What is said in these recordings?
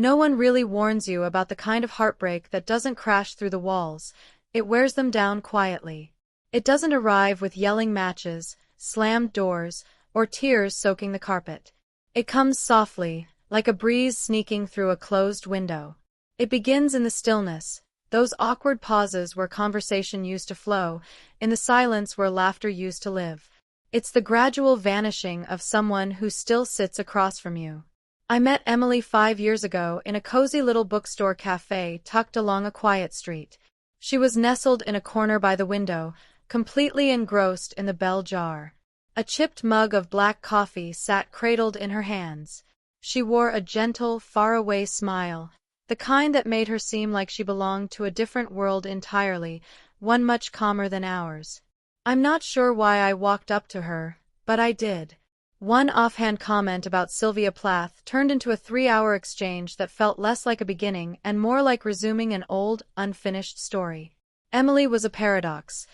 No one really warns you about the kind of heartbreak that doesn't crash through the walls. It wears them down quietly. It doesn't arrive with yelling matches, slammed doors, or tears soaking the carpet. It comes softly, like a breeze sneaking through a closed window. It begins in the stillness, those awkward pauses where conversation used to flow, in the silence where laughter used to live. It's the gradual vanishing of someone who still sits across from you. I met Emily 5 years ago in a cozy little bookstore cafe tucked along a quiet street. She was nestled in a corner by the window, completely engrossed in the bell jar. A chipped mug of black coffee sat cradled in her hands. She wore a gentle, faraway smile, the kind that made her seem like she belonged to a different world entirely, one much calmer than ours. I'm not sure why I walked up to her, but I did. One offhand comment about Sylvia Plath turned into a 3-hour exchange that felt less like a beginning and more like resuming an old, unfinished story. Emily was a paradox,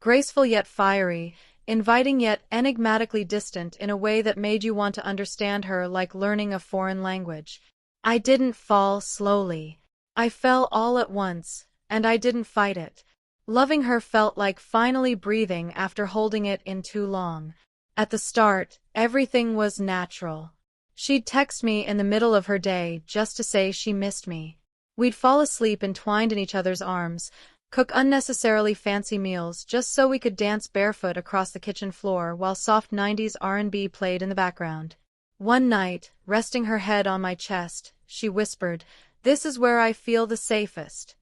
graceful yet fiery, inviting yet enigmatically distant in a way that made you want to understand her like learning a foreign language. I didn't fall slowly. I fell all at once, and I didn't fight it. Loving her felt like finally breathing after holding it in too long. At the start, everything was natural. She'd text me in the middle of her day just to say she missed me. We'd fall asleep entwined in each other's arms, cook unnecessarily fancy meals just so we could dance barefoot across the kitchen floor while soft 90s R&B played in the background. One night, resting her head on my chest, she whispered, "This is where I feel the safest."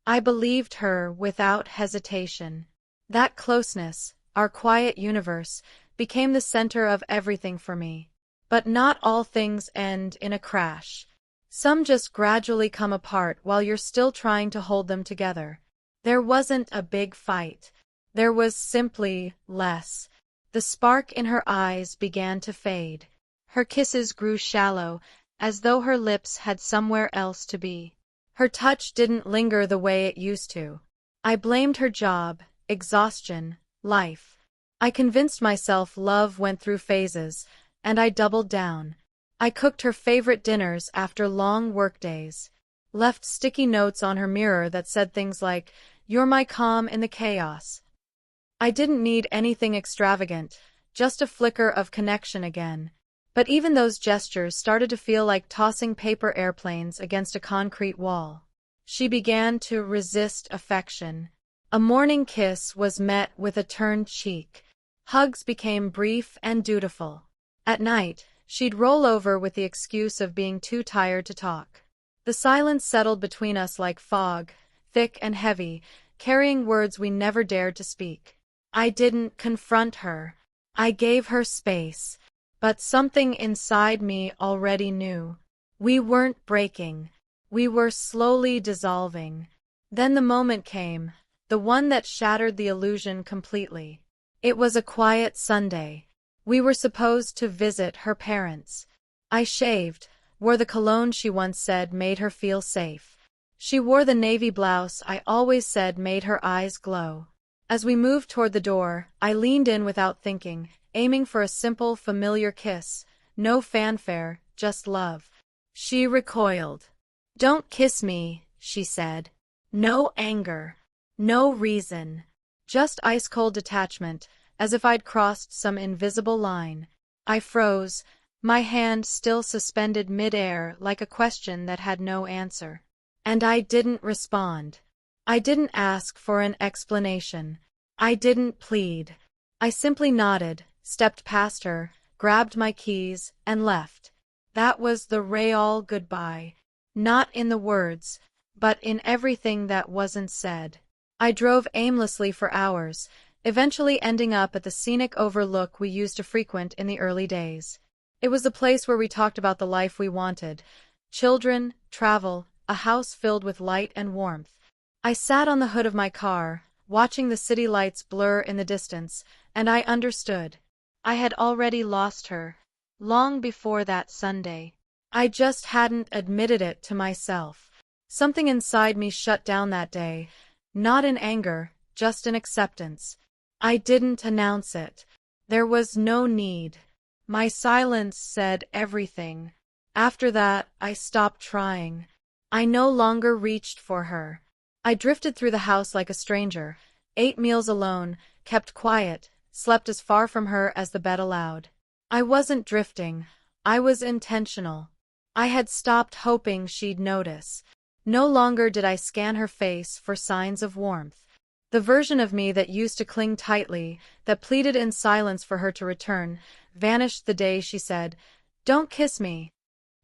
I believed her without hesitation. That closeness, our quiet universe, became the center of everything for me. But not all things end in a crash. Some just gradually come apart while you're still trying to hold them together. There wasn't a big fight. There was simply less. The spark in her eyes began to fade. Her kisses grew shallow, as though her lips had somewhere else to be. Her touch didn't linger the way it used to. I blamed her job, exhaustion, life. I convinced myself love went through phases, and I doubled down. I cooked her favorite dinners after long workdays, left sticky notes on her mirror that said things like, "You're my calm in the chaos." I didn't need anything extravagant, just a flicker of connection again. But even those gestures started to feel like tossing paper airplanes against a concrete wall. She began to resist affection. A morning kiss was met with a turned cheek. Hugs became brief and dutiful. At night, she'd roll over with the excuse of being too tired to talk. The silence settled between us like fog, thick and heavy, carrying words we never dared to speak. I didn't confront her. I gave her space. But something inside me already knew. We weren't breaking. We were slowly dissolving. Then the moment came, the one that shattered the illusion completely. It was a quiet Sunday. We were supposed to visit her parents. I shaved, wore the cologne she once said made her feel safe. She wore the navy blouse I always said made her eyes glow. As we moved toward the door, I leaned in without thinking, aiming for a simple, familiar kiss. No fanfare, just love. She recoiled. "Don't kiss me," she said. No anger. No reason. Just ice-cold detachment, as if I'd crossed some invisible line. I froze, my hand still suspended mid-air like a question that had no answer. And I didn't respond. I didn't ask for an explanation. I didn't plead. I simply nodded, stepped past her, grabbed my keys, and left. That was the real goodbye. Not in the words, but in everything that wasn't said. I drove aimlessly for hours, eventually ending up at the scenic overlook we used to frequent in the early days. It was the place where we talked about the life we wanted. Children, travel, a house filled with light and warmth. I sat on the hood of my car, watching the city lights blur in the distance, and I understood. I had already lost her, long before that Sunday. I just hadn't admitted it to myself. Something inside me shut down that day, not in anger, just in acceptance. I didn't announce it. There was no need. My silence said everything. After that, I stopped trying. I no longer reached for her. I drifted through the house like a stranger, ate meals alone, kept quiet, slept as far from her as the bed allowed. I wasn't drifting. I was intentional. I had stopped hoping she'd notice. No longer did I scan her face for signs of warmth. The version of me that used to cling tightly, that pleaded in silence for her to return, vanished the day she said, "Don't kiss me."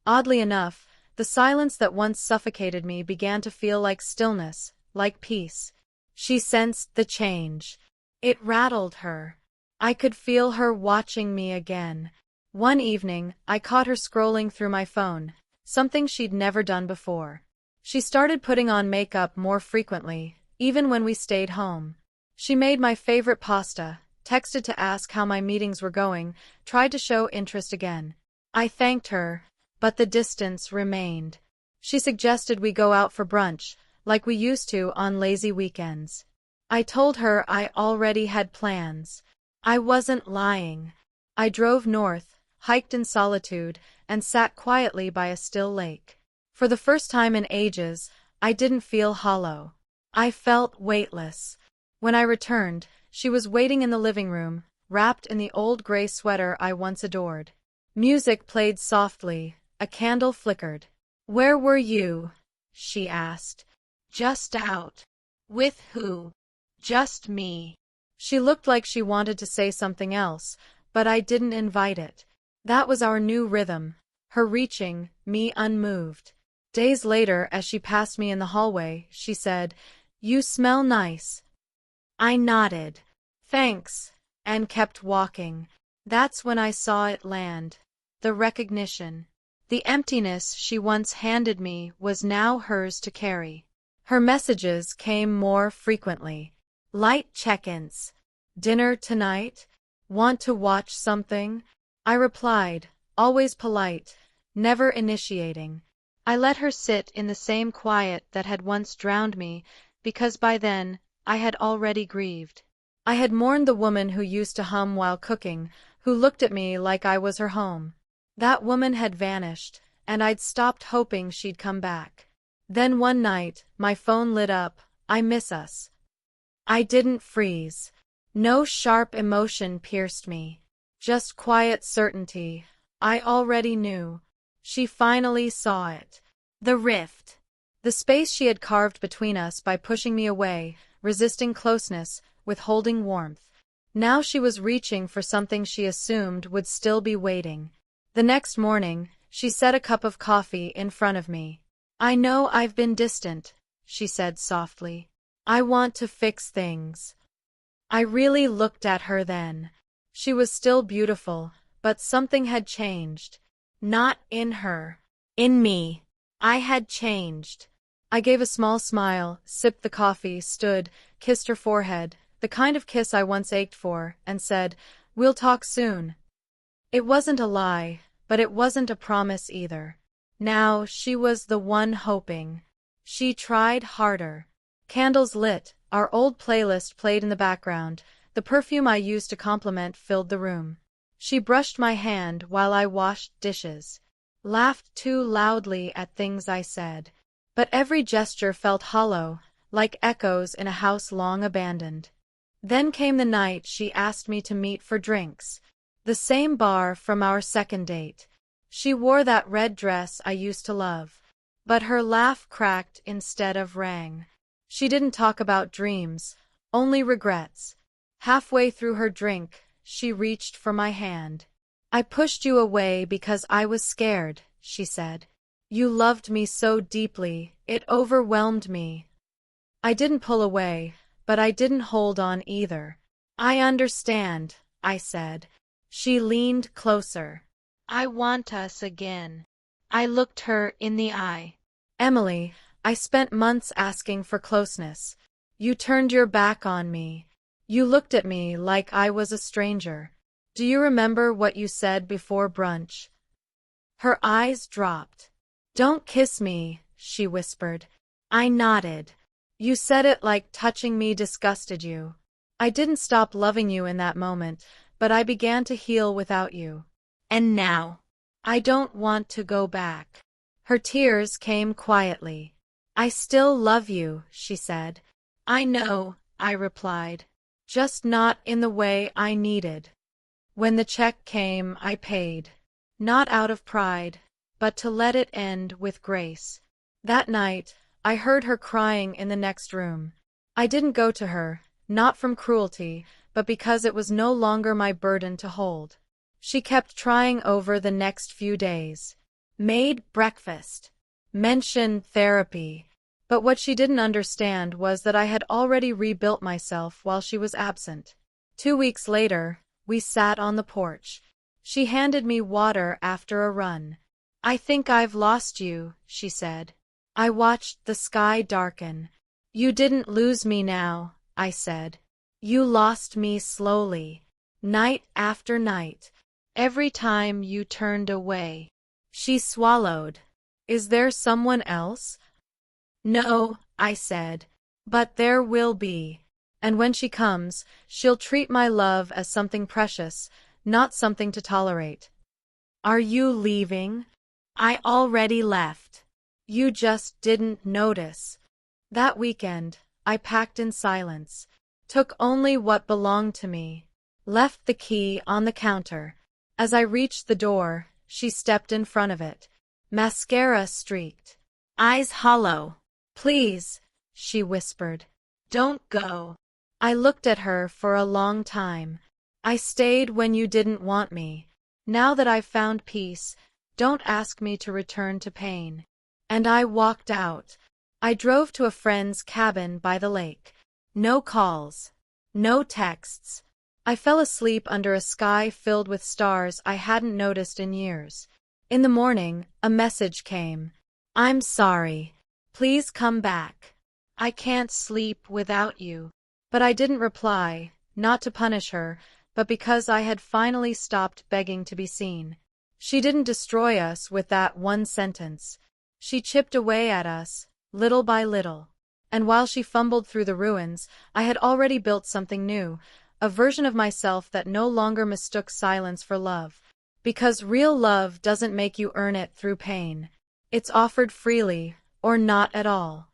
Oddly enough, the silence that once suffocated me began to feel like stillness, like peace. She sensed the change. It rattled her. I could feel her watching me again. One evening, I caught her scrolling through my phone, something she'd never done before. She started putting on makeup more frequently, even when we stayed home. She made my favorite pasta, texted to ask how my meetings were going, tried to show interest again. I thanked her, but the distance remained. She suggested we go out for brunch, like we used to on lazy weekends. I told her I already had plans. I wasn't lying. I drove north, hiked in solitude, and sat quietly by a still lake. For the first time in ages, I didn't feel hollow. I felt weightless. When I returned, she was waiting in the living room, wrapped in the old gray sweater I once adored. Music played softly, a candle flickered. "Where were you?" she asked. "Just out." "With who?" "Just me." She looked like she wanted to say something else, but I didn't invite it. That was our new rhythm, her reaching, me unmoved. Days later, as she passed me in the hallway, she said, "You smell nice." I nodded. "Thanks," and kept walking. That's when I saw it land. The recognition. The emptiness she once handed me was now hers to carry. Her messages came more frequently. Light check-ins. "Dinner tonight? Want to watch something?" I replied, always polite, never initiating. I let her sit in the same quiet that had once drowned me, because by then, I had already grieved. I had mourned the woman who used to hum while cooking, who looked at me like I was her home. That woman had vanished, and I'd stopped hoping she'd come back. Then one night, my phone lit up, "I miss us." I didn't freeze. No sharp emotion pierced me. Just quiet certainty. I already knew. She finally saw it. The rift. The space she had carved between us by pushing me away, resisting closeness, withholding warmth. Now she was reaching for something she assumed would still be waiting. The next morning, she set a cup of coffee in front of me. "I know I've been distant," she said softly. "I want to fix things." I really looked at her then. She was still beautiful, but something had changed. Not in her. In me. I had changed. I gave a small smile, sipped the coffee, stood, kissed her forehead, the kind of kiss I once ached for, and said, "We'll talk soon." It wasn't a lie, but it wasn't a promise either. Now she was the one hoping. She tried harder. Candles lit, our old playlist played in the background, the perfume I used to compliment filled the room. She brushed my hand while I washed dishes, laughed too loudly at things I said. But every gesture felt hollow, like echoes in a house long abandoned. Then came the night she asked me to meet for drinks. The same bar from our second date. She wore that red dress I used to love. But her laugh cracked instead of rang. She didn't talk about dreams, only regrets. Halfway through her drink, she reached for my hand. "I pushed you away because I was scared," she said. "You loved me so deeply, it overwhelmed me." I didn't pull away, but I didn't hold on either. "I understand," I said. She leaned closer. "I want us again." I looked her in the eye. "Emily, I spent months asking for closeness. You turned your back on me. You looked at me like I was a stranger. Do you remember what you said before brunch?" Her eyes dropped. "Don't kiss me," she whispered. I nodded. "You said it like touching me disgusted you." I didn't stop loving you in that moment, but I began to heal without you. And now, I don't want to go back. Her tears came quietly. I still love you, she said. I know, I replied. Just not in the way I needed. When the check came, I paid. Not out of pride, but to let it end with grace. That night, I heard her crying in the next room. I didn't go to her, not from cruelty, but because it was no longer my burden to hold. She kept trying over the next few days. Made breakfast. Mentioned therapy. But what she didn't understand was that I had already rebuilt myself while she was absent. 2 weeks later, we sat on the porch. She handed me water after a run. I think I've lost you, she said. I watched the sky darken. You didn't lose me now, I said. You lost me slowly. Night after night. Every time you turned away. She swallowed. Is there someone else? No, I said. But there will be. And when she comes, she'll treat my love as something precious, not something to tolerate. Are you leaving? I already left. You just didn't notice. That weekend, I packed in silence, took only what belonged to me, left the key on the counter. As I reached the door, she stepped in front of it, mascara streaked, eyes hollow. Please, she whispered. Don't go. I looked at her for a long time. I stayed when you didn't want me. Now that I've found peace, don't ask me to return to pain. And I walked out. I drove to a friend's cabin by the lake. No calls. No texts. I fell asleep under a sky filled with stars I hadn't noticed in years. In the morning, a message came. I'm sorry. Please come back. I can't sleep without you. But I didn't reply, not to punish her, but because I had finally stopped begging to be seen. She didn't destroy us with that one sentence. She chipped away at us, little by little. And while she fumbled through the ruins, I had already built something new, a version of myself that no longer mistook silence for love. Because real love doesn't make you earn it through pain. It's offered freely, or not at all.